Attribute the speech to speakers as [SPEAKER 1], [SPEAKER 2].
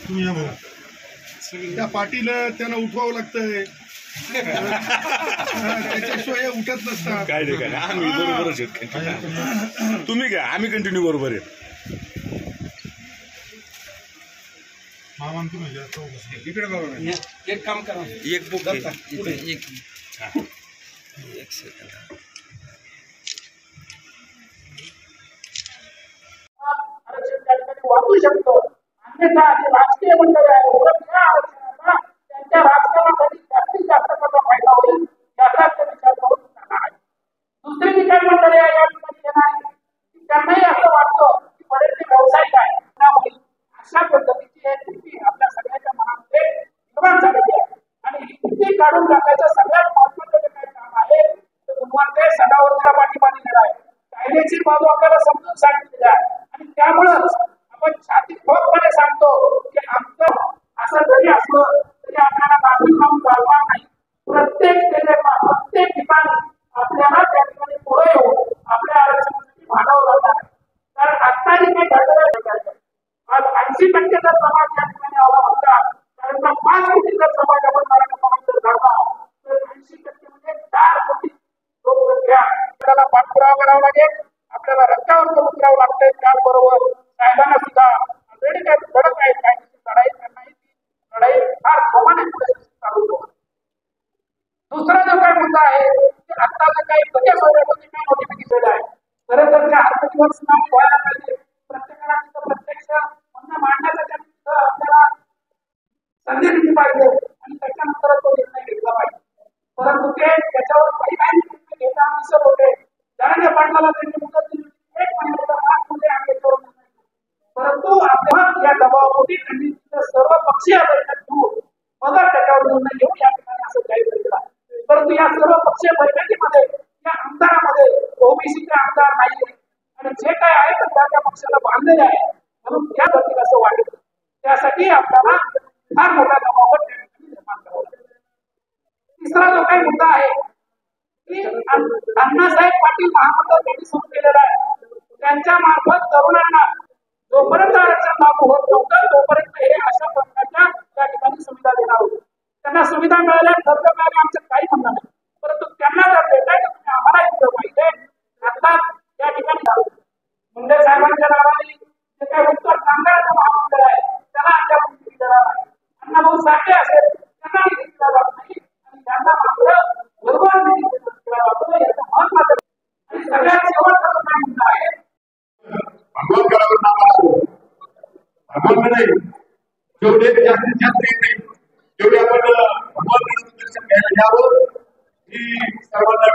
[SPEAKER 1] तुम्ही या भाऊ त्या पाटीला त्यांना उठवावं लागतंय त्याच्याशिवाय उठत नसतात
[SPEAKER 2] काय नाही काय आम्ही बरोबरच आहेत तुम्ही काय आम्ही कंटिन्यू बरोबर आहे
[SPEAKER 1] मामा तुम्ही
[SPEAKER 3] इकडे बघा एक काम करा
[SPEAKER 2] एक बुक
[SPEAKER 3] एक सेकंड
[SPEAKER 4] वापरू शकतो अन्यथा राजकीय मंडळ आहे आरक्षणाचा त्यांच्या राजकारणासाठी जास्तीत जास्त त्याचा फायदा होईल याचाच ते विचार करून करणार आहे दुसरी जी काही मंडळी आहे या ठिकाणी येणारी त्यांनाही असं वाटतं की बरेचसे व्यावसायिक आहे त्यामुळे अशा पद्धतीची एक भीती आपल्या सगळ्यांच्या मनामध्ये निर्माण झालेली आहे आणि ही भीती काढून टाकायचं सगळ्यात महत्वाचं जे काही काम आहे ते गुणवत्ते सणावरच्या पाठिंबा दिलेला आहे कायदेशीर बाजू आपल्याला समजून सांगितलेली आहे आणि त्यामुळेच आपण छाती ठोकपणे सांगतो की आमचं असं जरी असलं तरी आपल्याला बाजू लावून चालणार नाही प्रत्येक प्रत्येक ठिकाणी आपल्याला त्या ठिकाणी पुढे येऊन आपल्या आरक्षणासाठी भांडावं लागणार आहे कारण आता जे काही घडलेलं आज 80% जर समाज या ठिकाणी आला म्हणता कारण 5 कोटी जर समाज आपण मराठा समाज जर घडला तर 80% म्हणजे 4 कोटी लोकसंख्या आपल्याला पाठपुरावा करावा लागेल आपल्याला रस्त्यावर उतरावं लागतंय त्याचबरोबर साहेबांना सुद्धा ऑलरेडी काही लढत आहे कायदेशीर लढाई त्यांनाही लढाई फार जोमाने चालू दुसरा जो काही मुद्दा आहे की आता जे काही प्रत्येक सोयऱ्यामध्ये काही नोटिफिकेशन आहे खरं तर त्या हरकतीवर सुनावणी व्हायला पाहिजे प्रत्येकाला तिथं प्रत्यक्ष म्हणणं मांडण्यासाठी आपल्याला संधी दिली पाहिजे आणि त्याच्यानंतर तो निर्णय घेतला पाहिजे परंतु ते त्याच्यावर काही निर्णय घेताना दिसत होते धनंजय पाटलाला त्यांनी मुदत दिली 1 महिन्याच्या आतमध्ये आम्ही त्याच्यावर परंतु आपण या दबावापोटी त्यांनी सर्व पक्षीय बैठक घेऊन मग त्याच्यावर निर्णय घेऊन या ठिकाणी असं जाहीर केला परंतु या सर्व पक्षीय बैठकीमध्ये या आमदारामध्ये ओबीसीचे आमदार नाही आणि जे काय आहे तर त्या पक्षाला बांधलेले आहे म्हणून त्या गतीला असं वाटत त्यासाठी आपल्याला फार मोठा दबाव निर्माण करावा लागेल तिसरा जो काही मुद्दा आहे की अण्णासाहेब पाटील महामंडळ त्यांनी सुरू केलेला आहे त्यांच्या मार्फत तरुणांना जोपर्यंत आरक्षण लागू होत नव्हतं तोपर्यंत हे अशा प्रकारच्या त्या ठिकाणी सुविधा देणार होते त्यांना सुविधा मिळाल्या खर्च मिळाले आमचं काही म्हणणं नाही परंतु त्यांना जर देताय तर तुम्ही आम्हाला इतकं पाहिजे आता त्या ठिकाणी मुंडे साहेबांच्या नावाने जे काही उत्तर कामगाराचं महामंडळ आहे त्याला अद्याप निधी देणार आहे अण्णाभाऊ साठे असेल त्यांना निधी दिला जात नाही आणि त्यांना मात्र भरभर निधी दिला जातो याचं महत्वाचं आणि सगळ्यात शेवटचा जो काय मुद्दा आहे
[SPEAKER 5] भगवंतरावर नामाला भगवंत नाही जेवढे जास्तीत जास्त नाही जेवढे आपण भगवंताचं दर्शन घ्यायला यावं ही सर्वांना